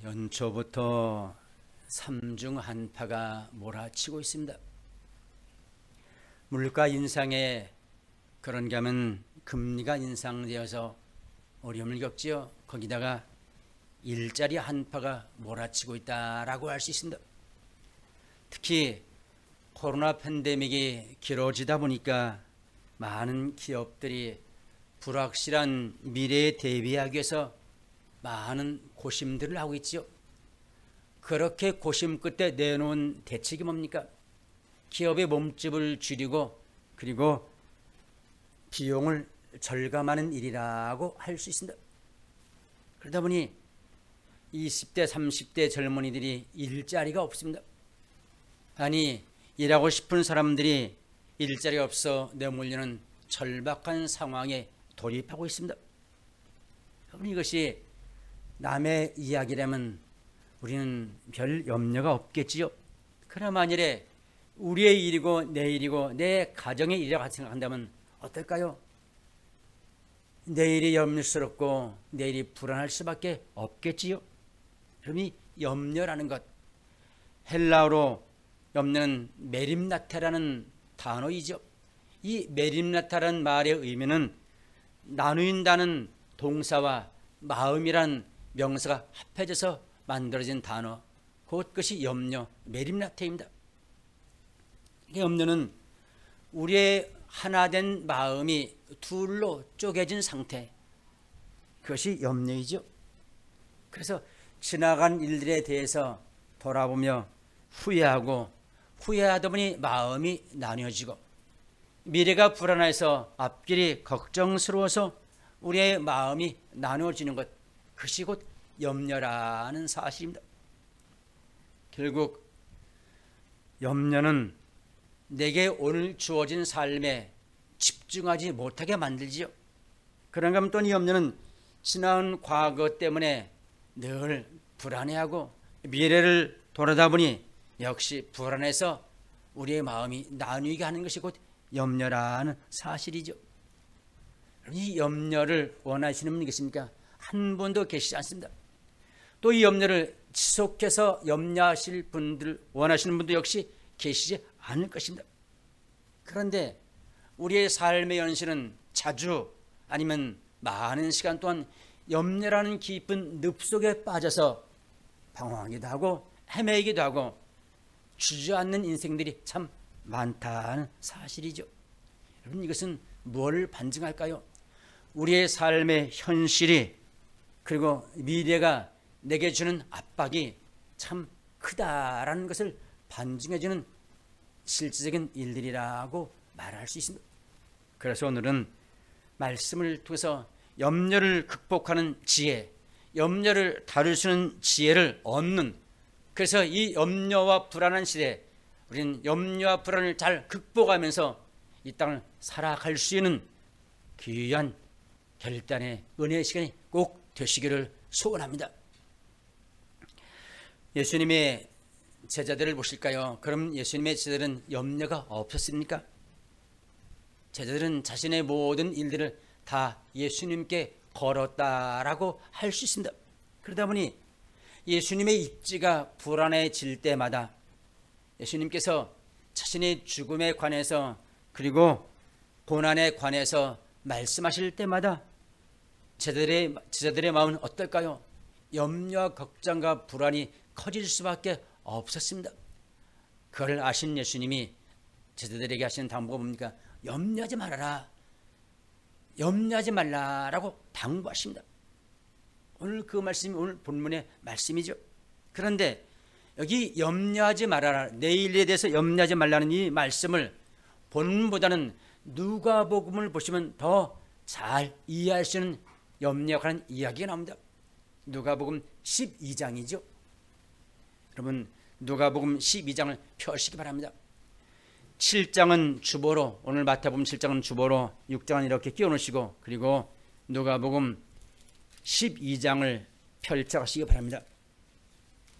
연초부터 삼중 한파가 몰아치고 있습니다. 물가 인상에 그런가 하면 금리가 인상되어서 어려움을 겪지요. 거기다가 일자리 한파가 몰아치고 있다라고 할 수 있습니다. 특히 코로나 팬데믹이 길어지다 보니까 많은 기업들이 불확실한 미래에 대비하기 위해서 많은 고심들을 하고 있지요. 그렇게 고심 끝에 내놓은 대책이 뭡니까? 기업의 몸집을 줄이고 그리고 비용을 절감하는 일이라고 할 수 있습니다. 그러다 보니 20대 30대 젊은이들이 일자리가 없습니다. 아니, 일하고 싶은 사람들이 일자리가 없어 내몰리는 절박한 상황에 돌입하고 있습니다. 여러분, 이것이 남의 이야기라면 우리는 별 염려가 없겠지요. 그러나 만일에 우리의 일이고 내 일이고 내 가정의 일이라고 생각한다면 어떨까요? 내일이 염려스럽고 내일이 불안할 수밖에 없겠지요. 그러니 염려라는 것, 헬라어로 염려는 메림나테라는 단어이죠. 이 메림나테라는 말의 의미는 나누인다는 동사와 마음이란 명사가 합해져서 만들어진 단어, 그것이 염려, 메림나테입니다. 염려는 우리의 하나된 마음이 둘로 쪼개진 상태, 그것이 염려이죠. 그래서 지나간 일들에 대해서 돌아보며 후회하다 보니 마음이 나뉘어지고, 미래가 불안해서 앞길이 걱정스러워서 우리의 마음이 나누어지는 것, 그것이 곧 염려라는 사실입니다. 결국 염려는 내게 오늘 주어진 삶에 집중하지 못하게 만들지요. 그런가 하면 또 이 염려는 지나온 과거 때문에 늘 불안해하고 미래를 돌아다보니 역시 불안해서 우리의 마음이 나뉘게 하는 것이 곧 염려라는 사실이죠. 이 염려를 원하시는 분이 계십니까? 한 분도 계시지 않습니다. 또 이 염려를 지속해서 염려하실 분들, 원하시는 분도 역시 계시지 않을 것입니다. 그런데 우리의 삶의 현실은 자주 아니면 많은 시간 동안 염려라는 깊은 늪 속에 빠져서 방황하기도 하고 헤매기도 하고 주저앉는 인생들이 참 많다는 사실이죠. 여러분, 이것은 무엇을 반증할까요? 우리의 삶의 현실이 그리고 미래가 내게 주는 압박이 참 크다라는 것을 반증해주는 실질적인 일들이라고 말할 수 있습니다. 그래서 오늘은 말씀을 통해서 염려를 극복하는 지혜, 염려를 다룰 수 있는 지혜를 얻는, 그래서 이 염려와 불안한 시대에 우리는 염려와 불안을 잘 극복하면서 이 땅을 살아갈 수 있는 귀한 결단의 은혜의 시간이 꼭 되시기를 소원합니다. 예수님의 제자들을 보실까요? 그럼 예수님의 제자들은 염려가 없었습니까? 제자들은 자신의 모든 일들을 다 예수님께 걸었다라고 할 수 있습니다. 그러다 보니 예수님의 입지가 불안해질 때마다 예수님께서 자신의 죽음에 관해서 그리고 고난에 관해서 말씀하실 때마다 제자들의 마음은 어떨까요? 염려와 걱정과 불안이 커질 수밖에 없었습니다. 그걸 아신 예수님이 제자들에게 하시는 당부가 뭡니까? 염려하지 말아라, 염려하지 말라라고 당부하십니다. 오늘 그 말씀이 오늘 본문의 말씀이죠. 그런데 여기 염려하지 말아라, 내일에 대해서 염려하지 말라는 이 말씀을 본문보다는 누가복음을 보시면 더 잘 이해할 수 있는 염려에 관한 이야기가 나옵니다. 누가복음 12장이죠. 여러분, 누가복음 12장을 펴시기 바랍니다. 7장은 주보로, 오늘 마태복음 7장은 주보로, 6장은 이렇게 끼워놓으시고, 그리고 누가복음 12장을 펼쳐가시기 바랍니다.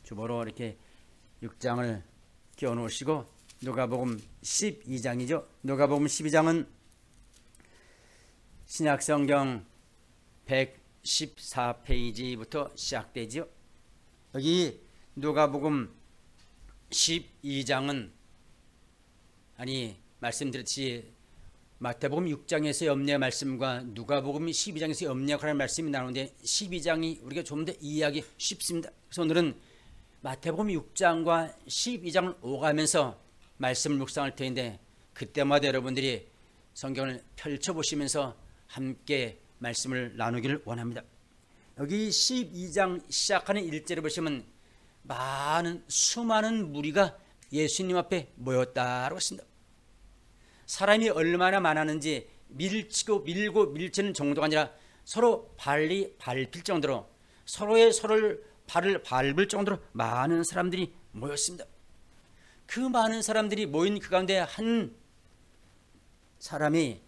주보로 이렇게 6장을 끼워놓으시고, 누가복음 12장이죠. 누가복음 12장은 신약성경 114페이지부터 시작되죠. 여기 누가복음 12장은 말씀드렸지 마태복음 6장에서 염려의 말씀과 누가복음 12장에서 염려에 관한 말씀이 나오는데 12장이 우리가 좀 더 이해하기 쉽습니다. 그래서 오늘은 마태복음 6장과 12장을 오가면서 말씀을 묵상할 터인데 그때마다 여러분들이 성경을 펼쳐보시면서 함께 말씀을 나누기를 원합니다. 여기 12장 시작하는 1절을 보시면 수많은 무리가 예수님 앞에 모였다고 했습니다. 사람이 얼마나 많았는지 밀고 밀치는 정도가 아니라 서로 발이 밟힐 정도로 서로를 발을 밟을 정도로 많은 사람들이 모였습니다. 그 많은 사람들이 모인 그 가운데 한 사람이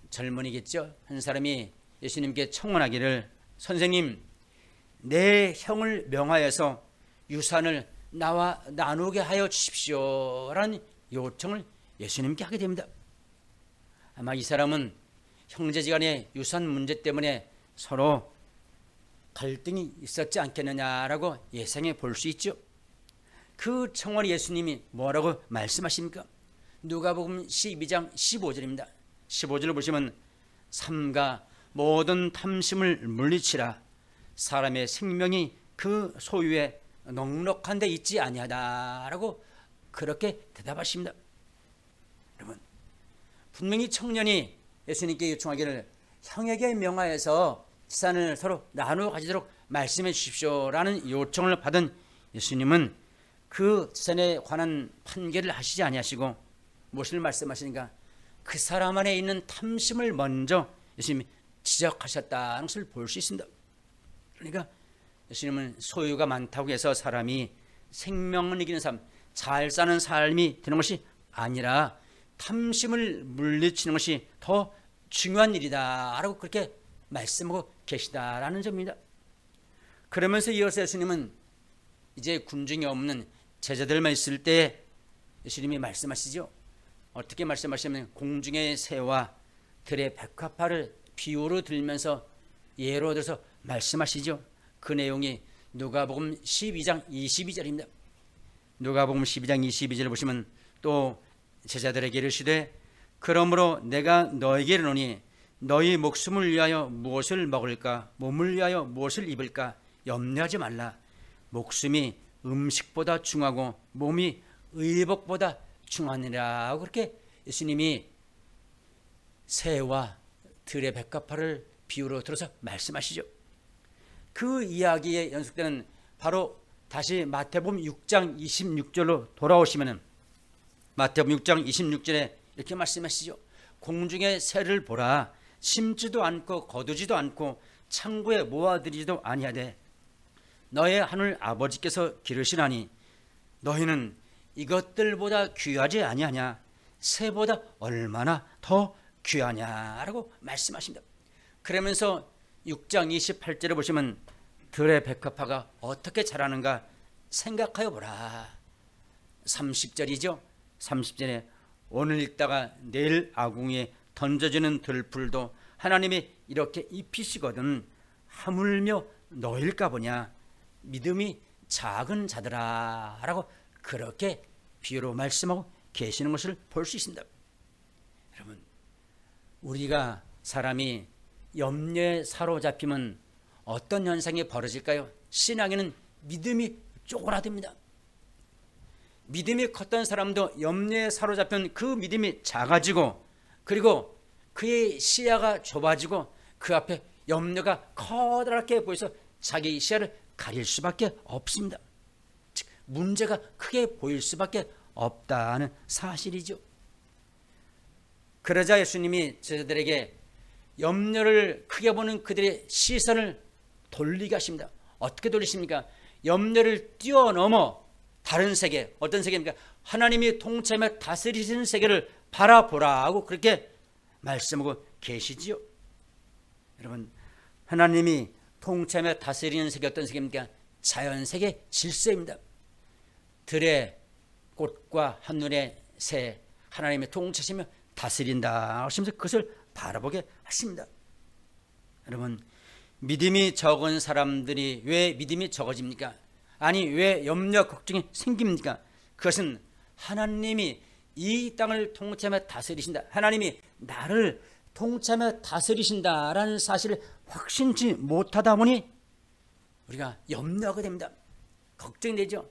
젊은이겠죠. 한 사람이 예수님께 청원하기를 선생님 내 형을 명하여서 유산을 나와 나누게 하여 주십시오 라는 요청을 예수님께 하게 됩니다. 아마 이 사람은 형제지간의 유산 문제 때문에 서로 갈등이 있었지 않겠느냐라고 예상해 볼 수 있죠. 그 청원을 예수님이 뭐라고 말씀하십니까? 누가복음 12장 15절입니다. 15절을 보시면 삼가 모든 탐심을 물리치라 사람의 생명이 그 소유에 넉넉한 데 있지 아니하다라고 그렇게 대답하십니다. 여러분 분명히 청년이 예수님께 요청하기를 형에게 명하여서 재산을 서로 나누어 가지도록 말씀해 주십시오라는 요청을 받은 예수님은 그 재산에 관한 판결을 하시지 아니하시고 무엇을 말씀하시는가? 그 사람 안에 있는 탐심을 먼저 예수님이 지적하셨다는 것을 볼 수 있습니다. 그러니까 예수님은 소유가 많다고 해서 사람이 생명을 이기는 삶, 잘 사는 삶이 되는 것이 아니라 탐심을 물리치는 것이 더 중요한 일이다라고 그렇게 말씀하고 계시다라는 점입니다. 그러면서 이어서 예수님은 이제 군중이 없는 제자들만 있을 때 예수님이 말씀하시죠. 어떻게 말씀하시냐면 공중의 새와 들의 백합화를 비유로 들면서 예로 들어서 말씀하시죠. 그 내용이 누가복음 12장 22절입니다. 누가복음 12장 22절을 보시면 또 제자들에게 이르시되 그러므로 내가 너에게 이르노니 너희 목숨을 위하여 무엇을 먹을까 몸을 위하여 무엇을 입을까 염려하지 말라. 목숨이 음식보다 중하고 몸이 의복보다 중하니라. 그렇게 예수님이 새와 들의 백합화를 비유로 들어서 말씀하시죠. 그 이야기에 연속되는 바로 다시 마태복음 6장 26절로 돌아오시면 마태복음 6장 26절에 이렇게 말씀하시죠. 공중의 새를 보라. 심지도 않고 거두지도 않고 창고에 모아들이지도 아니하되 너의 하늘 아버지께서 기르시나니 너희는 이것들보다 귀하지 아니하냐? 새보다 얼마나 더 귀하냐라고 말씀하십니다. 그러면서 6장 28절에 보시면 들의 백합화가 어떻게 자라는가 생각하여 보라. 30절이죠. 30절에 오늘 읽다가 내일 아궁이에 던져지는 들풀도 하나님이 이렇게 입히시거든 하물며 너일까 보냐. 믿음이 작은 자들아 라고 그렇게 비유로 말씀하고 계시는 것을 볼 수 있습니다. 여러분 우리가 사람이 염려에 사로잡히면 어떤 현상이 벌어질까요? 신앙에는 믿음이 쪼그라듭니다. 믿음이 컸던 사람도 염려에 사로잡힌 그 믿음이 작아지고 그리고 그의 시야가 좁아지고 그 앞에 염려가 커다랗게 보여서 자기 시야를 가릴 수밖에 없습니다. 즉 문제가 크게 보일 수밖에 없다는 사실이죠. 그러자 예수님이 제자들에게 염려를 크게 보는 그들의 시선을 돌리게 하십니다. 어떻게 돌리십니까? 염려를 뛰어넘어 다른 세계, 어떤 세계입니까? 하나님이 통치하며 다스리시는 세계를 바라보라 하고 그렇게 말씀하고 계시지요. 여러분 하나님이 통치하며 다스리는 세계 어떤 세계입니까? 자연세계 질서입니다. 들의 꽃과 한눈의 새 하나님의 통치하시며 다스린다 하시면서 그것을 바라보게 하십니다. 여러분 믿음이 적은 사람들이 왜 믿음이 적어집니까? 아니 왜 염려 걱정이 생깁니까? 그것은 하나님이 이 땅을 통치하며 다스리신다, 하나님이 나를 통치하며 다스리신다라는 사실을 확신치 못하다 보니 우리가 염려하게 됩니다. 걱정이 되죠.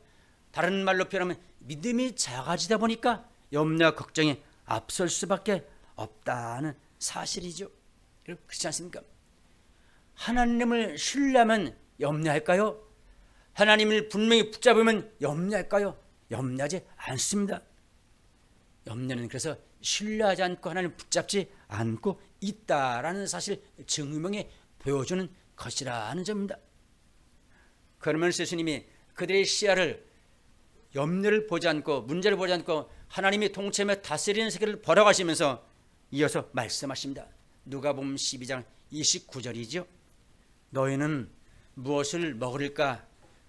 다른 말로 표현하면 믿음이 작아지다 보니까 염려 걱정이 앞설 수밖에 없다는 사실이죠. 그렇지 않습니까? 하나님을 신뢰하면 염려할까요? 하나님을 분명히 붙잡으면 염려할까요? 염려하지 않습니다. 염려는 그래서 신뢰하지 않고 하나님을 붙잡지 않고 있다라는 사실 증명해 보여주는 것이라는 점입니다. 그러면서 예수님이 그들의 시야를 염려를 보지 않고 문제를 보지 않고 하나님이 통치하며 다스리는 세계를 벌어가시면서 이어서 말씀하십니다. 누가복음 12장 29절이죠. 너희는 무엇을 먹을까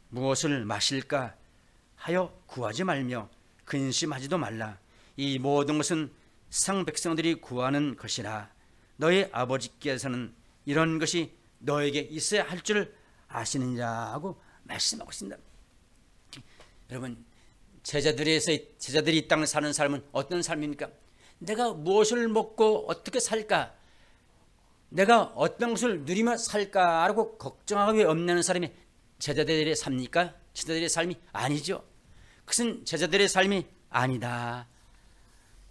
무엇을 마실까 하여 구하지 말며 근심하지도 말라. 이 모든 것은 세상 백성들이 구하는 것이라. 너희 아버지께서는 이런 것이 너에게 있어야 할 줄 아시느냐고 말씀하고 있습니다. 여러분, 제자들이 이 땅을 사는 삶은 어떤 삶입니까? 내가 무엇을 먹고 어떻게 살까? 내가 어떤 것을 누리며 살까라고 걱정하고 염려하는 사람이 제자들의 삶입니까? 제자들의 삶이 아니죠. 그것은 제자들의 삶이 아니다.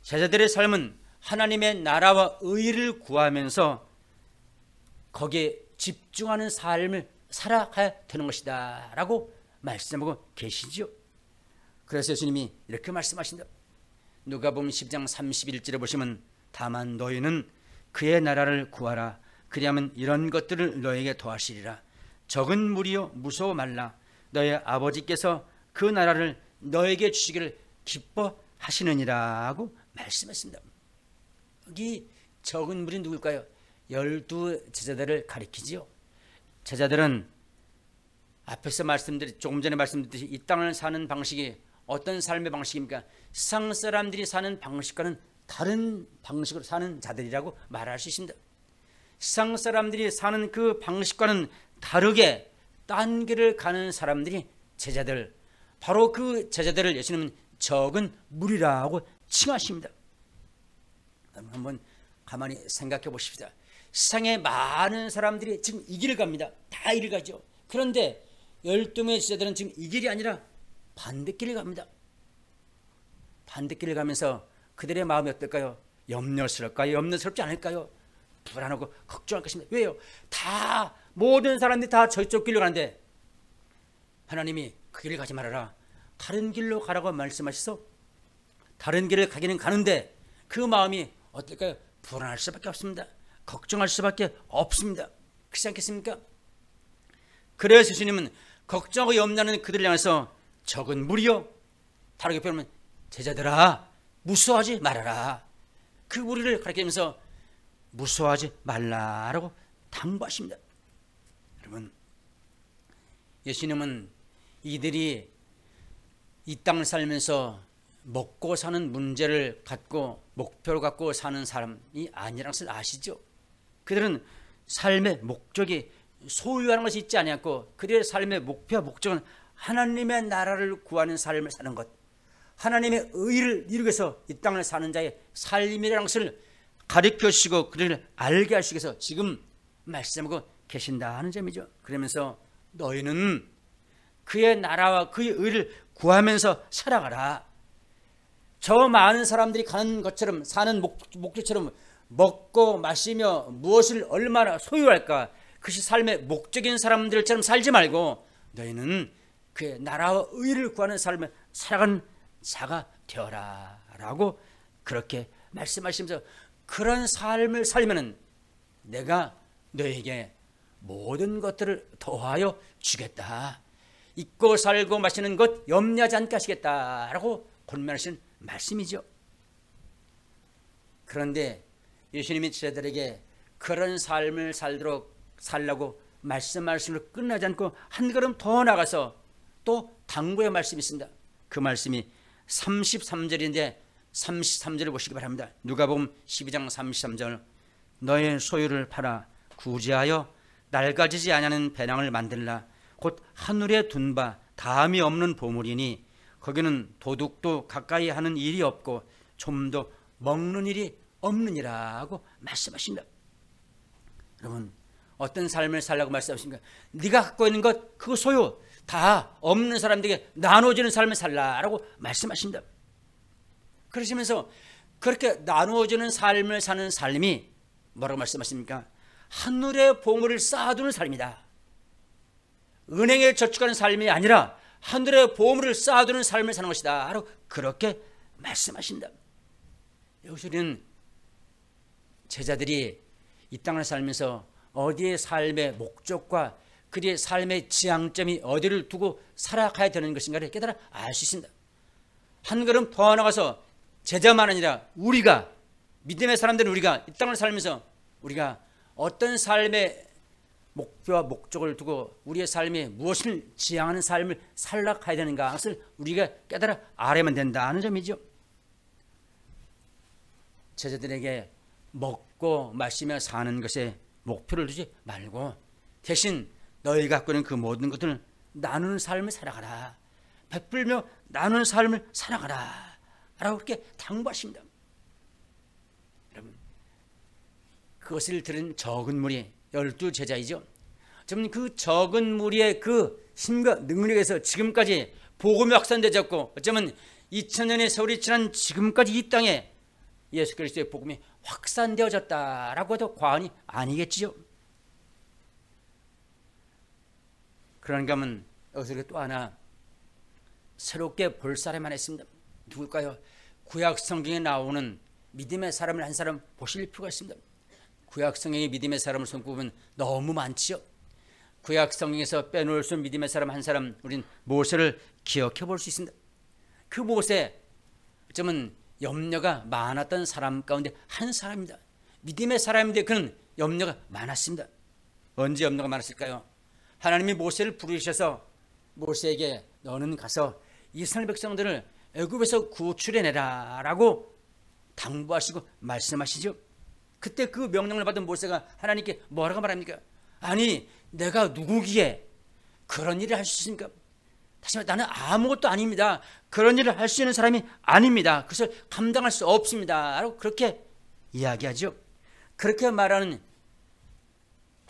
제자들의 삶은 하나님의 나라와 의를 구하면서 거기에 집중하는 삶을 살아가야 되는 것이다 라고 말씀하고 계시죠. 그래서 예수님이 이렇게 말씀하신다. 누가복음 10장 31절에 보시면 다만 너희는 그의 나라를 구하라. 그리하면 이런 것들을 너에게 더하시리라. 적은 무리여 무서워 말라. 너의 아버지께서 그 나라를 너에게 주시기를 기뻐하시느니라 하고 말씀했습니다. 여기 적은 무리 누굴까요? 12 제자들을 가리키지요. 제자들은 앞에서 조금 전에 말씀드렸듯이 이 땅을 사는 방식이 어떤 삶의 방식입니까? 세상 사람들이 사는 방식과는 다른 방식으로 사는 자들이라고 말할 수 있습니다. 세상 사람들이 사는 그 방식과는 다르게 딴 길을 가는 사람들이 제자들, 바로 그 제자들을 예수님은 적은 무리라고 칭하십니다. 한번 가만히 생각해 보십시다. 세상에 많은 사람들이 지금 이 길을 갑니다. 다 이 길을 가죠. 그런데 12명의 제자들은 지금 이 길이 아니라 반대길을 갑니다. 반대길을 가면서 그들의 마음이 어떨까요? 염려스러울까요? 염려스럽지 않을까요? 불안하고 걱정할 것입니다. 왜요? 모든 사람들이 다 저쪽 길로 가는데 하나님이 그 길을 가지 말아라, 다른 길로 가라고 말씀하셔서 다른 길을 가기는 가는데 그 마음이 어떨까요? 불안할 수밖에 없습니다. 걱정할 수밖에 없습니다. 그렇지 않겠습니까? 그래서 예수님은 걱정하고 염려하는 그들을 향해서 적은 무리여, 다르게 표현하면 제자들아 무서워하지 말아라. 그 무리를 가리키면서 무서워하지 말라라고 당부하십니다. 여러분, 예수님은 이들이 이 땅을 살면서 먹고 사는 문제를 갖고 목표를 갖고 사는 사람이 아니라는 것을 아시죠? 그들은 삶의 목적이 소유하는 것이 있지 않았고 그들의 삶의 목표와 목적은 하나님의 나라를 구하는 삶을 사는 것, 하나님의 의를 이루기 위해서 이 땅을 사는 자의 삶이라는 것을 가르쳐 주시고 그들을 알게 하시기 위해서 지금 말씀하고 계신다는 점이죠. 그러면서 너희는 그의 나라와 그의 의를 구하면서 살아가라. 저 많은 사람들이 가는 것처럼, 사는 목적처럼 먹고 마시며 무엇을 얼마나 소유할까, 그것이 삶의 목적인 사람들처럼 살지 말고 너희는 그의 나라와 의를 구하는 삶을 살아가는 자가 되어라 라고 그렇게 말씀하시면서 그런 삶을 살면 내가 너에게 모든 것들을 더하여 주겠다, 잊고 살고 마시는 것 염려하지 않게 하시겠다라고 권면하시는 말씀이죠. 그런데 예수님이 제자들에게 그런 삶을 살라고 말씀하시는 끝나지 않고 한 걸음 더 나가서 또 당부의 말씀이 있습니다. 그 말씀이 33절인데 33절을 보시기 바랍니다. 누가복음 12장 33절. 너의 소유를 팔아 구제하여 낡아지지 아니하는 배낭을 만들라. 곧 하늘에 둔 바 다함이 없는 보물이니 거기는 도둑도 가까이 하는 일이 없고 좀도 먹는 일이 없느니라고 말씀하십니다. 여러분, 어떤 삶을 살라고 말씀하십니까? 네가 갖고 있는 것 그 소유 다 없는 사람들에게 나눠지는 삶을 살라라고 말씀하십니다. 그러시면서 그렇게 나누어지는 삶을 사는 삶이 뭐라고 말씀하십니까? 하늘의 보물을 쌓아두는 삶이다. 은행에 저축하는 삶이 아니라 하늘의 보물을 쌓아두는 삶을 사는 것이다 라고 그렇게 말씀하신다. 여기서 우리는 제자들이 이 땅을 살면서 어디의 삶의 목적과 그들의 삶의 지향점이 어디를 두고 살아가야 되는 것인가를 깨달아 알 수 있습니다. 한 걸음 더 나가서 제자만 아니라 우리가, 믿음의 사람들은 우리가 이 땅을 살면서 우리가 어떤 삶의 목표와 목적을 두고 우리의 삶이 무엇을 지향하는 삶을 살아가야 되는가, 그것을 우리가 깨달아 알아야만 된다는 점이죠. 제자들에게 먹고 마시며 사는 것에 목표를 두지 말고 대신 너희가 갖고 있는 그 모든 것들을 나누는 삶을 살아가라. 베풀며 나누는 삶을 살아가라 라고 그렇게 당부하십니다. 여러분, 그것을 들은 적은 무리 12제자이죠. 저는 그 적은 무리의 그 힘과 능력에서 지금까지 복음이 확산되었고 어쩌면 2000년의 세월이 지난 지금까지 이 땅에 예수 그리스도의 복음이 확산되어졌다라고 해도 과언이 아니겠지요. 그런가 하면 여기서 또 하나 새롭게 볼 사람이 하나 있습니다. 누굴까요? 구약 성경에 나오는 믿음의 사람을 한 사람 보실 필요가 있습니다. 구약 성경의 믿음의 사람을 손꼽으면 너무 많지요. 구약 성경에서 빼놓을 수 없는 믿음의 사람 한 사람, 우린 모세를 기억해 볼 수 있습니다. 그 모세, 어쩌면 염려가 많았던 사람 가운데 한 사람입니다. 믿음의 사람인데 그는 염려가 많았습니다. 언제 염려가 많았을까요? 하나님이 모세를 부르셔서 모세에게 너는 가서 이스라엘 백성들을 애굽에서 구출해내라 라고 당부하시고 말씀하시죠. 그때 그 명령을 받은 모세가 하나님께 뭐라고 말합니까? 아니, 내가 누구기에 그런 일을 할 수 있습니까? 다시 말해, 나는 아무것도 아닙니다. 그런 일을 할 수 있는 사람이 아닙니다. 그것을 감당할 수 없습니다 라고 그렇게 이야기하죠. 그렇게 말하는,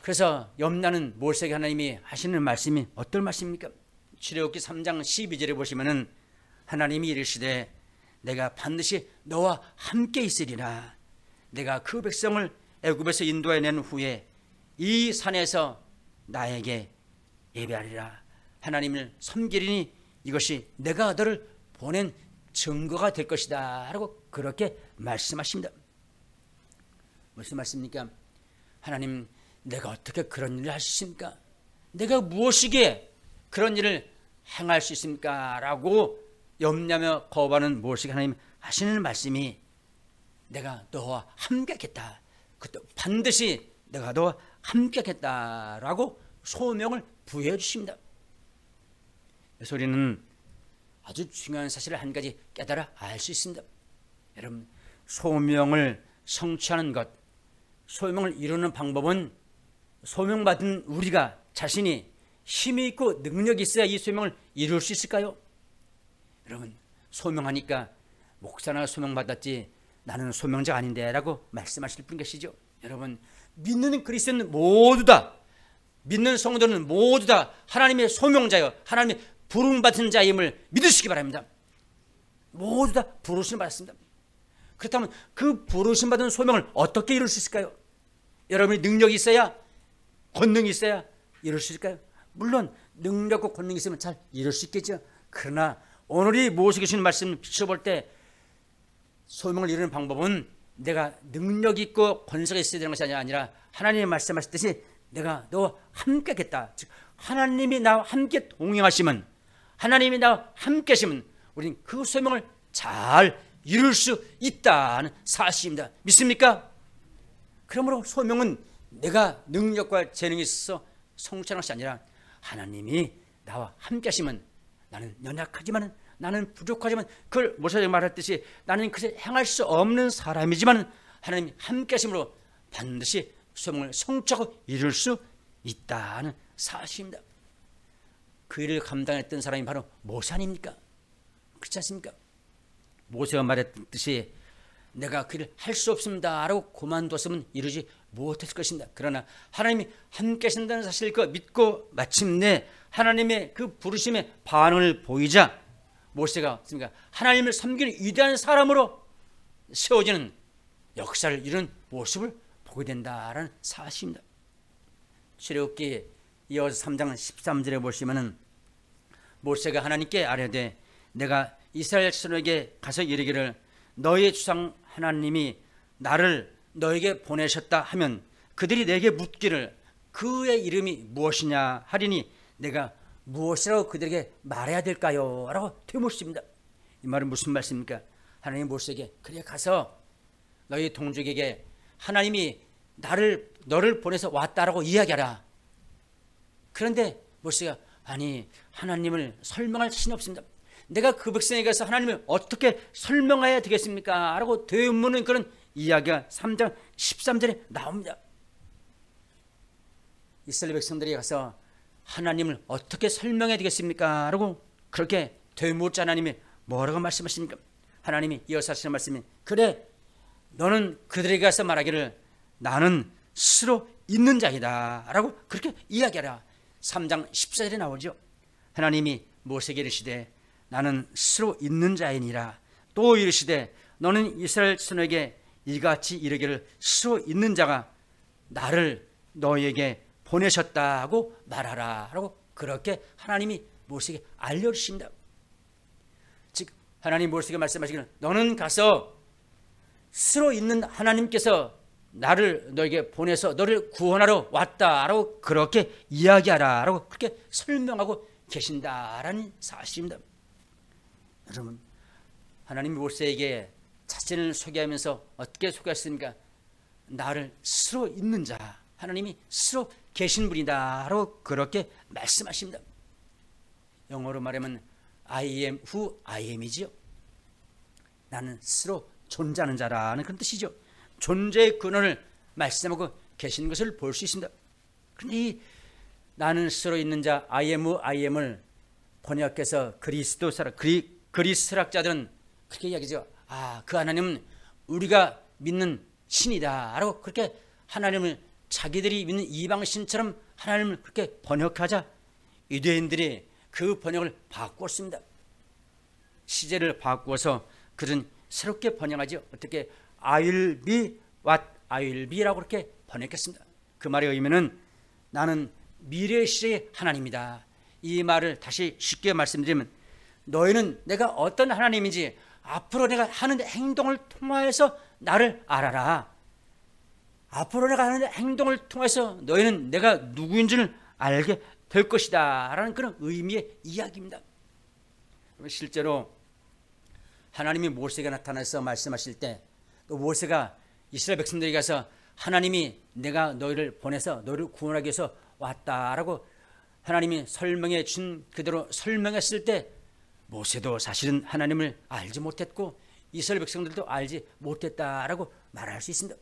그래서 염려하는 모세에게 하나님이 하시는 말씀이 어떤 말씀입니까? 출애굽기 3장 12절에 보시면은 하나님이 이르시되 내가 반드시 너와 함께 있으리라. 내가 그 백성을 애굽에서 인도해낸 후에 이 산에서 나에게 예배하리라. 하나님을 섬기리니 이것이 내가 너를 보낸 증거가 될 것이다 라고 그렇게 말씀하십니다. 무슨 말씀입니까? 하나님, 내가 어떻게 그런 일을 할 수 있습니까? 내가 무엇이기에 그런 일을 행할 수 있습니까? 라고 염려하며 거부하는 모세에게 하나님 하시는 말씀이 내가 너와 함께하겠다. 그것도 반드시 내가 너와 함께하겠다라고 소명을 부여해 주십니다. 그래서 우리는 아주 중요한 사실을 한 가지 깨달아 알 수 있습니다. 여러분, 소명을 성취하는 것, 소명을 이루는 방법은 소명받은 우리가 자신이 힘이 있고 능력이 있어야 이 소명을 이룰 수 있을까요? 여러분, 소명하니까 목사나 소명받았지 나는 소명자가 아닌데 라고 말씀하실 분 계시죠? 여러분, 믿는 그리스도는 모두 다, 믿는 성도는 모두 다 하나님의 소명자여 하나님의 부름받은 자임을 믿으시기 바랍니다. 모두 다 부르심 받았습니다. 그렇다면 그 부르심 받은 소명을 어떻게 이룰 수 있을까요? 여러분이 능력이 있어야, 권능이 있어야 이룰 수 있을까요? 물론 능력과 권능이 있으면 잘 이룰 수 있겠죠. 그러나 오늘이 모시게 주시는 말씀을 비춰볼 때 소명을 이루는 방법은 내가 능력이 있고 권세가 있어야 되는 것이 아니라 하나님이 말씀하셨듯이 내가 너와 함께 하겠다. 즉 하나님이 나와 함께 동행하시면, 하나님이 나와 함께 하시면 우리는 그 소명을 잘 이룰 수 있다는 사실입니다. 믿습니까? 그러므로 소명은 내가 능력과 재능이 있어서 성취하는 것이 아니라 하나님이 나와 함께 하시면, 나는 연약하지만, 나는 부족하지만, 그걸 모세가 말했듯이 나는 그것을 행할 수 없는 사람이지만 하나님이 함께 하심으로 반드시 소명을 성취하고 이룰 수 있다는 사실입니다. 그 일을 감당했던 사람이 바로 모세 아닙니까? 그렇지 않습니까? 모세가 말했듯이 내가 그 일을 할 수 없습니다 라고 그만뒀으면 이루지 못했을 것입니다. 그러나 하나님이 함께 하신다는 사실을 믿고 마침내 하나님의 그 부르심의 반응을 보이자 모세가 하나님을 섬기는 위대한 사람으로 세워지는 역사를 이룬 모습을 보게 된다라는 사실입니다. 출애굽기 이어서 3장 13절에 보시면은 모세가 하나님께 아뢰되 내가 이스라엘 자손에게 가서 이르기를 너희의 주상 하나님이 나를 너에게 보내셨다 하면 그들이 내게 묻기를 그의 이름이 무엇이냐 하리니 내가 무엇이라고 그들에게 말해야 될까요? 라고 되묻습니다. 이 말은 무슨 말씀입니까? 하나님 모세에게 그래 가서 너희 동족에게 하나님이 너를 보내서 왔다라고 이야기하라. 그런데 모세가 아니 하나님을 설명할 자신이 없습니다. 내가 그 백성에게 가서 하나님을 어떻게 설명해야 되겠습니까? 라고 되묻는 그런 이야기가 3장 13절에 나옵니다. 이스라엘 백성들이 가서 하나님을 어떻게 설명해야 되겠습니까? 라고 그렇게 되묻자 하나님이 뭐라고 말씀하십니까? 하나님이 이어서 하시는 말씀이 그래 너는 그들에게 가서 말하기를 나는 스스로 있는 자이다 라고 그렇게 이야기하라. 3장 14절에 나오죠. 하나님이 모세에게 이르시되 나는 스스로 있는 자이니라. 또 이르시되 너는 이스라엘 자손에게 이같이 이르기를 스스로 있는 자가 나를 너에게 보내셨다고 말하라 라고 그렇게 하나님이 모세에게 알려주십니다. 즉 하나님 모세에게 말씀하시기를 너는 가서 스스로 있는 하나님께서 나를 너에게 보내서 너를 구원하러 왔다라고 그렇게 이야기하라라고 그렇게 설명하고 계신다라는 사실입니다. 여러분 하나님이 모세에게 자신을 소개하면서 어떻게 소개했습니까? 나를 스스로 있는 자 하나님이 스스로 계신 분이다라고 그렇게 말씀하십니다. 영어로 말하면 I am who I am이지요. 나는 스스로 존재하는 자라는 그런 뜻이죠. 존재의 근원을 말씀하고 계신 것을 볼 수 있습니다. 그런데 이 나는 스스로 있는 자 I am을 번역해서 그리스 철학자들은 그렇게 이야기죠. 그 하나님은 우리가 믿는 신이다 라고 그렇게 하나님을 자기들이 믿는 이방신처럼 하나님을 그렇게 번역하자 유대인들이 그 번역을 바꿨습니다. 시제를 바꾸어서 그들은 새롭게 번역하죠. 어떻게 I'll be what I'll be라고 그렇게 번역했습니다. 그 말의 의미는 나는 미래 시대의 하나님이다. 이 말을 다시 쉽게 말씀드리면 너희는 내가 어떤 하나님인지 앞으로 내가 하는 행동을 통하여서 나를 알아라. 앞으로 내가 하는 행동을 통해서 너희는 내가 누구인지를 알게 될 것이다 라는 그런 의미의 이야기입니다. 실제로 하나님이 모세에게 나타나서 말씀하실 때 또 모세가 이스라엘 백성들에게 가서 하나님이 내가 너희를 보내서 너희를 구원하기 위해서 왔다라고 하나님이 설명해 준 그대로 설명했을 때 모세도 사실은 하나님을 알지 못했고 이스라엘 백성들도 알지 못했다라고 말할 수 있습니다.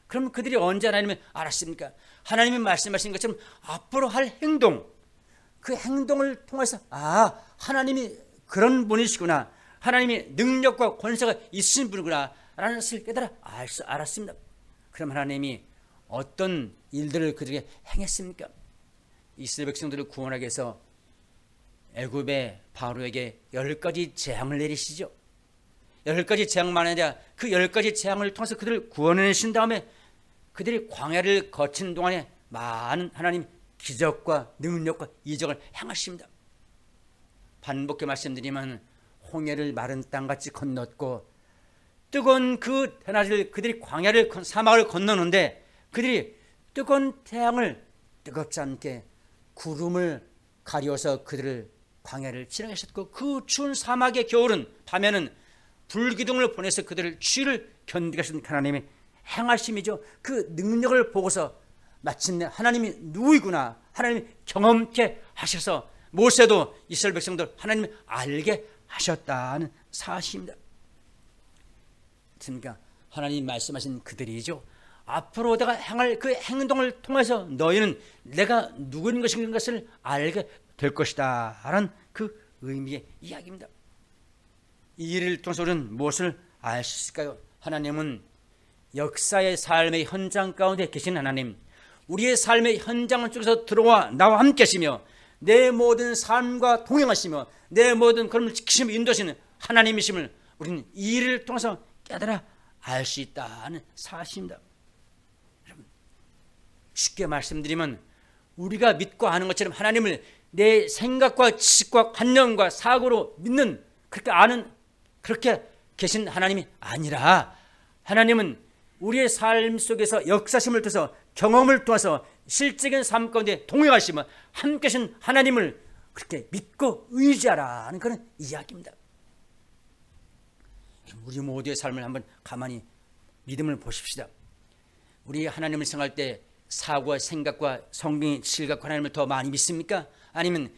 그럼 그들이 언제 하나님을 알았습니까? 하나님이 말씀하신 것처럼 앞으로 할 행동, 그 행동을 통해서 하나님이 그런 분이시구나, 하나님이 능력과 권세가 있으신 분이구나 라는 것을 깨달아 알았습니다. 그럼 하나님이 어떤 일들을 그들에게 행했습니까? 이스라엘 백성들을 구원하기 위해서 애굽의 바로에게 10가지 재앙을 내리시죠. 10가지 재앙만 아니라 그 10가지 재앙을 통해서 그들을 구원해내신 다음에 그들이 광야를 거친 동안에 많은 하나님 기적과 능력과 이적을 행하십니다. 반복해 말씀드리면 홍해를 마른 땅같이 건넜고 뜨거운 그 대낮을 그들이 광야를 사막을 건너는데 그들이 뜨거운 태양을 뜨겁지 않게 구름을 가리워서 그들을 광야를 지나가셨고 그 추운 사막의 겨울은 밤에는 불기둥을 보내서 그들을 추위를 견디게 하신 하나님의 행하심이죠. 그 능력을 보고서 마침내 하나님이 누구이구나 하나님이 경험케 하셔서 모세도 이스라엘 백성들 하나님을 알게 하셨다는 사실입니다. 그러니까 하나님 말씀하신 그들이죠. 앞으로 내가 행할 그 행동을 통해서 너희는 내가 누구인 것을 알게 될 것이다 라는 그 의미의 이야기입니다. 이 일을 통해서 우리는 무엇을 알 수 있을까요? 하나님은 역사의 삶의 현장 가운데 계신 하나님, 우리의 삶의 현장 속에서 들어와 나와 함께 하시며 내 모든 삶과 동행하시며 내 모든 걸음을 지키시며 인도하시는 하나님이심을 우리는 이 일을 통해서 깨달아 알 수 있다는 사실입니다. 여러분, 쉽게 말씀드리면 우리가 믿고 아는 것처럼 하나님을 내 생각과 지식과 관념과 사고로 믿는, 그렇게 아는, 그렇게 계신 하나님이 아니라 하나님은 우리의 삶 속에서 역사심을 통해서 경험을 통해서 실적인 삶 가운데 동행하시며 함께 하신 하나님을 그렇게 믿고 의지하라는 그런 이야기입니다. 우리 모두의 삶을 한번 가만히 믿음을 보십시다. 우리 하나님을 생각할 때 사고와 생각과 성경의 지식과 하나님을 더 많이 믿습니까? 아니면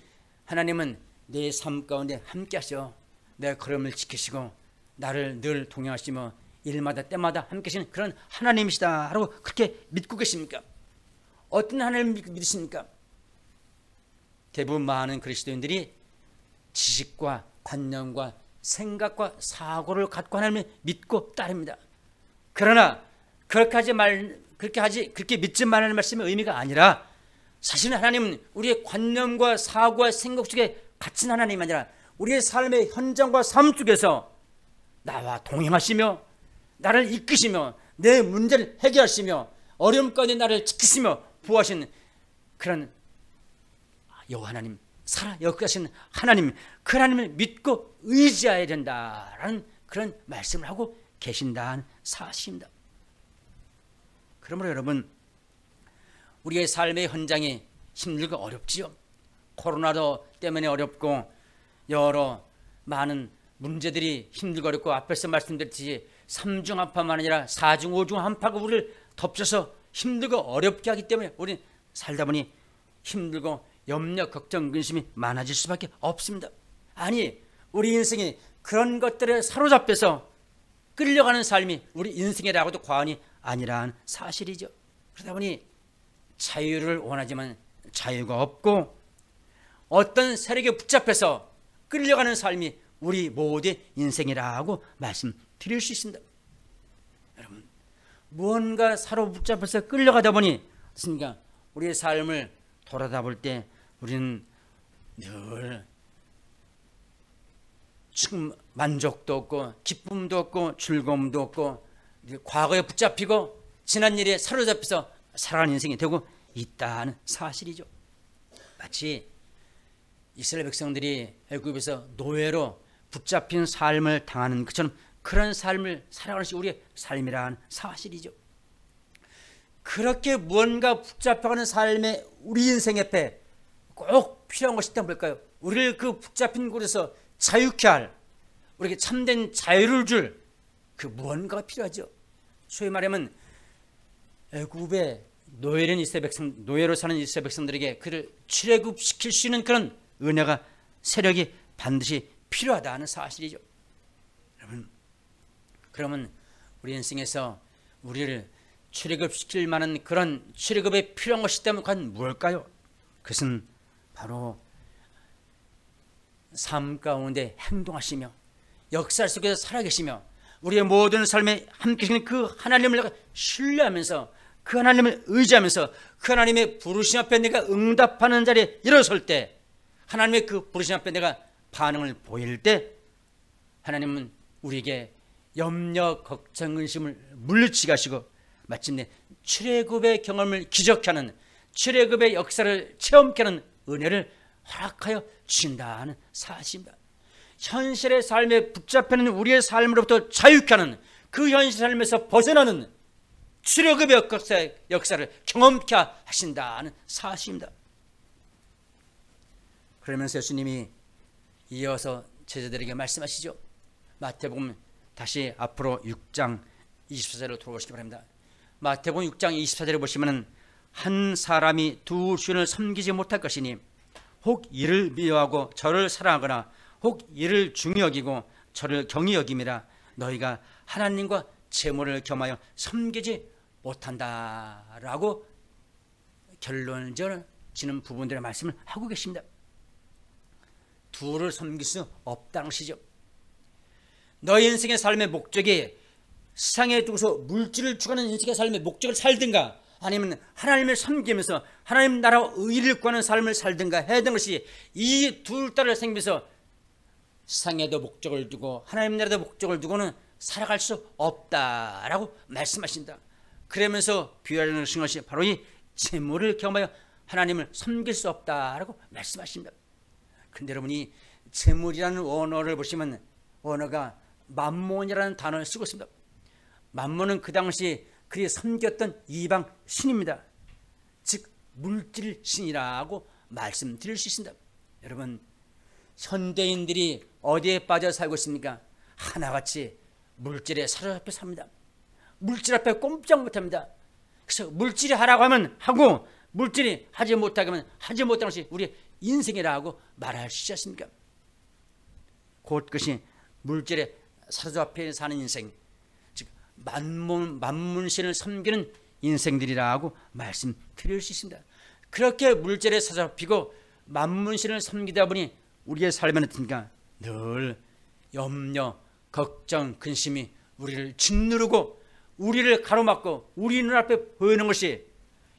하나님은 내 삶 가운데 함께 하셔 내 걸음을 지키시고 나를 늘 동행하시며 일마다 때마다 함께 하시는 그런 하나님이시다 라고 그렇게 믿고 계십니까? 어떤 하나님을 믿으십니까? 대부분 많은 그리스도인들이 지식과 관념과 생각과 사고를 갖고 하나님을 믿고 따릅니다. 그러나 그렇게 믿지 말라는 말씀의 의미가 아니라 사실은 하나님은 우리의 관념과 사고와 생각 속에 갇힌 하나님이 아니라 우리의 삶의 현장과 삶 속에서 나와 동행하시며 나를 이끄시며 내 문제를 해결하시며 어려움 가운데 나를 지키시며 보호하시는 그런 여호와 하나님, 살아 역사하시는 하나님, 그 하나님을 믿고 의지해야 된다라는 그런 말씀을 하고 계신다는 사실입니다. 그러므로 여러분, 우리의 삶의 현장이 힘들고 어렵지요. 코로나도 때문에 어렵고 여러 많은 문제들이 힘들고 어렵고 앞에서 말씀드렸듯이 3중 한파만 아니라 4중 5중 한파가 우리를 덮쳐서 힘들고 어렵게 하기 때문에 우리는 살다 보니 힘들고 염려, 걱정, 근심이 많아질 수밖에 없습니다. 아니, 우리 인생이 그런 것들에 사로잡혀서 끌려가는 삶이 우리 인생이라고도 과언이 아니라는 사실이죠. 그러다 보니 자유를 원하지만 자유가 없고 어떤 세력에 붙잡혀서 끌려가는 삶이 우리 모두의 인생이라고 말씀드릴 수 있습니다. 여러분, 무언가 사로잡혀서 끌려가다 보니 어떻습니까? 우리의 삶을 돌아다 볼 때 우리는 늘 지금 만족도 없고 기쁨도 없고 즐거움도 없고 과거에 붙잡히고 지난 일에 사로잡혀서 살아가는 인생이 되고 있다는 사실이죠. 마치 이스라엘 백성들이 애굽에서 노예로 붙잡힌 삶을 당하는 것처럼 그런 삶을 살아가는 것이 우리의 삶이라는 사실이죠. 그렇게 무언가 붙잡혀가는 삶에 우리 인생 옆에 꼭 필요한 것이 있다면 뭘까요? 우리를 그 붙잡힌 곳에서 자유케 할, 우리에게 참된 자유를 줄 그 무언가가 필요하죠. 소위 말하면 애굽의 노예로 사는 이스라엘 백성들에게 그를 출애굽시킬 수 있는 그런 은혜가 세력이 반드시 필요하다는 사실이죠. 여러분, 그러면 우리 인생에서 우리를 출애굽시킬 만한 그런 출애굽에 필요한 것이 있다면 과연 무엇일까요? 그것은 바로 삶 가운데 행동하시며 역사 속에서 살아계시며 우리의 모든 삶에 함께 계시는 그 하나님을 신뢰하면서 그 하나님을 의지하면서 그 하나님의 부르심 앞에 내가 응답하는 자리에 일어설 때 하나님의 그 부르심 앞에 내가 반응을 보일 때 하나님은 우리에게 염려, 걱정, 근심을 물리치게 하시고 마침내 출애굽의 경험을 기적케 하는 출애굽의 역사를 체험케 하는 은혜를 허락하여 주신다는 사실입니다. 현실의 삶에 붙잡혀있는 우리의 삶으로부터 자유케 하는 그 현실 삶에서 벗어나는 출애굽의 역사를 경험케 하신다는 사실입니다. 그러면서 예수님이 이어서 제자들에게 말씀하시죠. 마태복음 다시 앞으로 6장 24절로 돌아오시기 바랍니다. 마태복음 6장 24절에 보시면 한 사람이 두 주인을 섬기지 못할 것이니 혹 이를 미워하고 저를 사랑하거나 혹 이를 중히 여기고 저를 경히 여김이라. 너희가 하나님과 재물을 겸하여 섬기지 못한다라고 결론적으로 지는 부분들의 말씀을 하고 계십니다. 둘을 섬길 수 없다는 것이죠. 너의 인생의 삶의 목적이 세상에 두고서 물질을 추구하는 인생의 삶의 목적을 살든가 아니면 하나님을 섬기면서 하나님 나라 의를 구하는 삶을 살든가 해야 되는 것이 이 둘 딸을 생기면서 세상에도 목적을 두고 하나님 나라에도 목적을 두고는 살아갈 수 없다라고 말씀하신다. 그러면서 비유하는 것이 바로 이 재물을 경험하여 하나님을 섬길 수 없다라고 말씀하십니다. 근데 여러분이 재물이라는 원어를 보시면 원어가 만몬이라는 단어를 쓰고 있습니다. 만몬은 그 당시 그리 섬겼던 이방 신입니다. 즉 물질 신이라고 말씀드릴 수 있습니다. 여러분 현대인들이 어디에 빠져 살고 있습니까? 하나같이 물질에 사로잡혀 삽니다. 물질 앞에 꼼짝 못합니다. 그래서 물질이 하라고 하면 하고 물질이 하지 못하게 하면 하지 못하는 것이 우리의 인생이라고 말할 수 있지 않습니까? 곧 그것이 물질에 사로잡혀 사는 인생, 즉 만문신을 섬기는 인생들이라고 말씀드릴 수 있습니다. 그렇게 물질에 사로잡히고 만문신을 섬기다 보니 우리의 삶에는 어떻습니까? 늘 염려, 걱정, 근심이 우리를 짓누르고 우리를 가로막고 우리 눈앞에 보이는 것이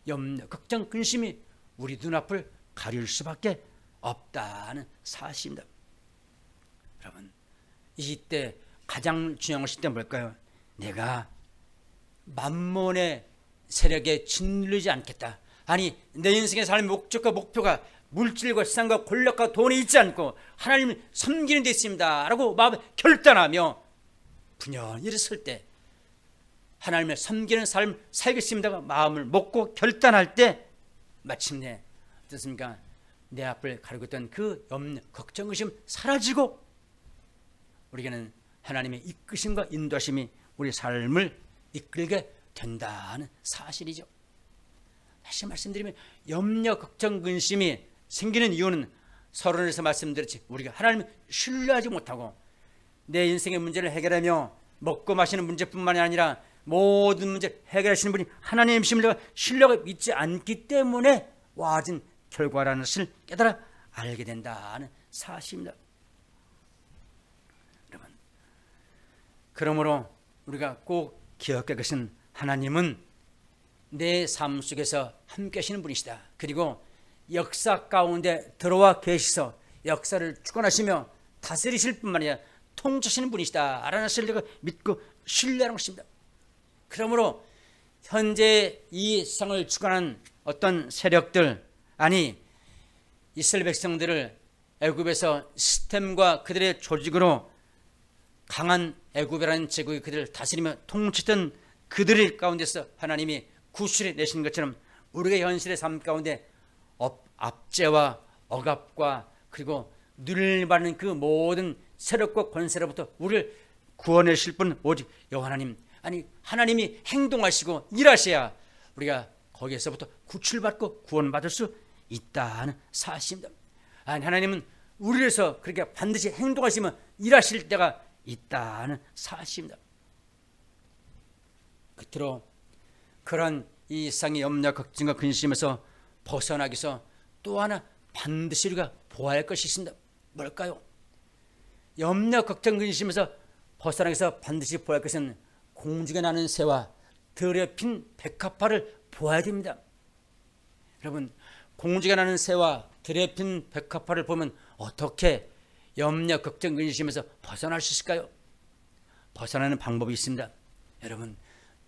염려, 걱정, 근심이 우리 눈앞을 가릴 수밖에 없다는 사실입니다. 여러분 이때 가장 중요한 것이 뭘까요? 내가 만몬의 세력에 짓눌리지 않겠다. 아니 내 인생의 삶의 목적과 목표가 물질과 세상과 권력과 돈에 있지 않고 하나님을 섬기는 데 있습니다 라고 마음에 결단하며 분연히 설 때 하나님을 섬기는 삶을 살겠습니다가 마음을 먹고 결단할 때 마침내 어떻습니까? 내 앞을 가리고 있던 그 염려, 걱정, 의심 사라지고 우리에게는 하나님의 이끄심과 인도하심이 우리 삶을 이끌게 된다는 사실이죠. 다시 말씀드리면 염려, 걱정, 근심이 생기는 이유는 서론에서 말씀드렸지 우리가 하나님을 신뢰하지 못하고 내 인생의 문제를 해결하며 먹고 마시는 문제뿐만이 아니라 모든 문제를 해결하시는 분이 하나님이심을 신뢰가 믿지 않기 때문에 와진 결과라는 것을 깨달아 알게 된다는 사실입니다. 여러분, 그러므로 우리가 꼭 기억할 것은 하나님은 내 삶 속에서 함께 하시는 분이시다. 그리고 역사 가운데 들어와 계시서 역사를 주관하시며 다스리실 뿐만 아니라 통치하시는 분이시다 라는 것을 믿고 신뢰하는 것입니다. 그러므로 현재 이 세상을 주관하는 어떤 세력들, 아니 이스라엘 백성들을 애굽에서 시스템과 그들의 조직으로 강한 애굽이라는 제국이 그들을 다스리며 통치했던 그들 가운데서 하나님이 구출해 내신 것처럼 우리가 현실의 삶 가운데 압제와 억압과 그리고 누릴받는 그 모든 세력과 권세로부터 우리를 구원하실 분 오직 여호와 하나님, 아니 하나님이 행동하시고 일하셔야 우리가 거기에서부터 구출받고 구원받을 수 있다는 사실입니다. 아니 하나님은 우리를 위해서 그렇게 반드시 행동하시면 일하실 때가 있다는 사실입니다. 끝으로 그런 이 세상의 염려, 걱정과 근심에서 벗어나기 위해서 또 하나 반드시 우리가 보아야 할 것이 있습니다. 뭘까요? 염려, 걱정, 근심에서 벗어나기 위해서 반드시 보아야 할 것은 공중에 나는 새와 들에 핀 백합화를 보아야 됩니다. 여러분, 공중에 나는 새와 들에 핀 백합화를 보면 어떻게 염려, 걱정, 근심에서 벗어날 수 있을까요? 벗어나는 방법이 있습니다. 여러분,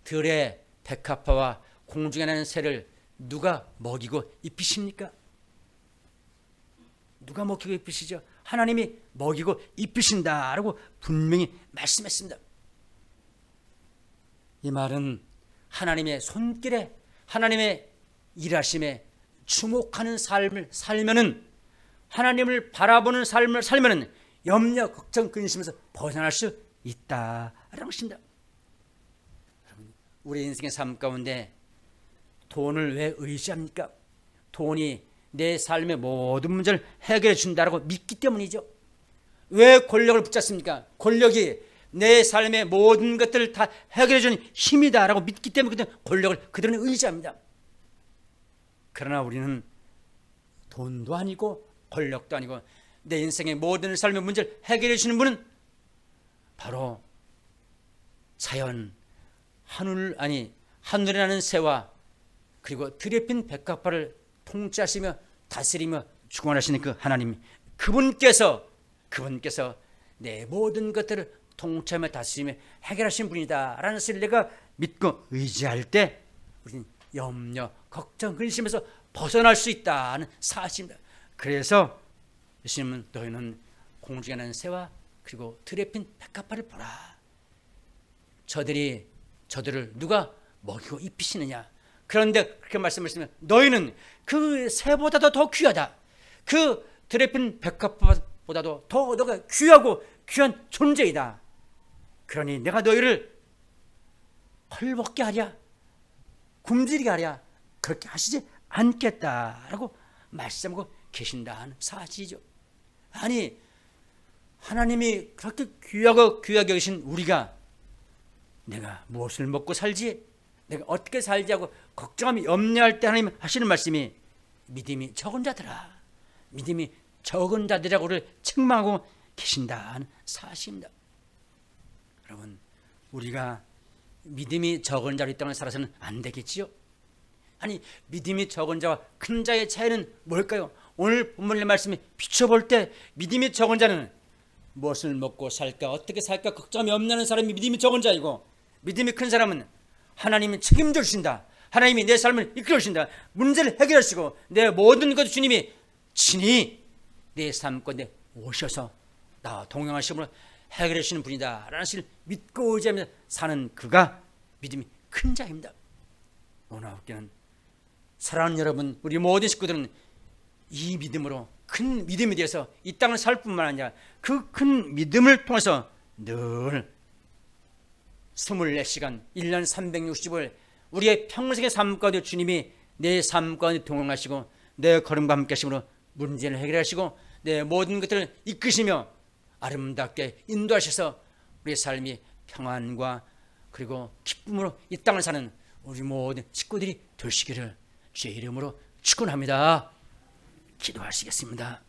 들의 백합화와 공중에 나는 새를 누가 먹이고 입히십니까? 누가 먹이고 입히시죠? 하나님이 먹이고 입히신다라고 분명히 말씀했습니다. 이 말은 하나님의 손길에 하나님의 일하심에 주목하는 삶을 살면은 하나님을 바라보는 삶을 살면은 염려, 걱정, 근심에서 벗어날 수 있다라는 것입니다. 우리 인생의 삶 가운데 돈을 왜 의지합니까? 돈이 내 삶의 모든 문제를 해결해 준다고 믿기 때문이죠. 왜 권력을 붙잡습니까? 권력이 내 삶의 모든 것들을 다 해결해 주는 힘이다라고 믿기 때문에 그들은 권력을 그들은 의지합니다. 그러나 우리는 돈도 아니고 권력도 아니고 내 인생의 모든 삶의 문제를 해결해 주시는 분은 바로 자연, 하늘에 나는 새와 그리고 들에 핀 백합화를 통치하시며 다스리며 주관하시는 그 하나님, 그분께서 내 모든 것들을 통치하며 다스리며 해결하신 분이다라는 것을 내가 믿고 의지할 때 우리는 염려, 걱정, 근심에서 벗어날 수 있다는 사실입니다. 그래서 예수님은 너희는 공중에 나는 새와 그리고 들에 핀 백합화를 보라. 저들을 누가 먹이고 입히시느냐. 그런데 그렇게 말씀하시면 너희는 그 새보다도 더 귀하다. 그 들에 핀 백합화보다도 더 너가 귀하고 귀한 존재이다. 그러니 내가 너희를 헐벗게 하랴, 굶주리게 하랴 그렇게 하시지 않겠다라고 말씀하고 계신다는 사실이죠. 아니, 하나님이 그렇게 귀하고 귀하게 여기신 우리가 내가 무엇을 먹고 살지, 내가 어떻게 살지 하고 걱정하며 염려할 때 하나님 하시는 말씀이 믿음이 적은 자들아, 믿음이 적은 자들이라고 우리를 책망하고 계신다는 사실입니다. 여러분, 우리가 믿음이 적은 자로 이 땅을 살아서는 안 되겠지요? 아니, 믿음이 적은 자와 큰 자의 차이는 뭘까요? 오늘 본문의 말씀에 비춰볼 때 믿음이 적은 자는 무엇을 먹고 살까, 어떻게 살까 걱정하며 염려하는 사람이 믿음이 적은 자이고, 믿음이 큰 사람은 하나님이 책임져 주신다, 하나님이 내 삶을 이끌어 주신다, 문제를 해결하시고 내 모든 것 주님이 친히 내 삶 가운데 오셔서 나와 동행하심으로 해결해 주시는 분이다 라는 것을 믿고 의지하며 사는 그가 믿음이 큰 자입니다. 오늘 학교는 사랑하는 여러분, 우리 모든 식구들은 이 믿음으로, 큰 믿음에 대해서 이 땅을 살 뿐만 아니라 그 큰 믿음을 통해서 늘 24시간 1년 365일 우리의 평생의 삶 가운데 주님이 내 삶 가운데 동행하시고 내 걸음과 함께 하심으로 문제를 해결하시고 내 모든 것들을 이끄시며 아름답게 인도하셔서 우리의 삶이 평안과 그리고 기쁨으로 이 땅을 사는 우리 모든 식구들이 되시기를 주의 이름으로 축원합니다. 기도하시겠습니다.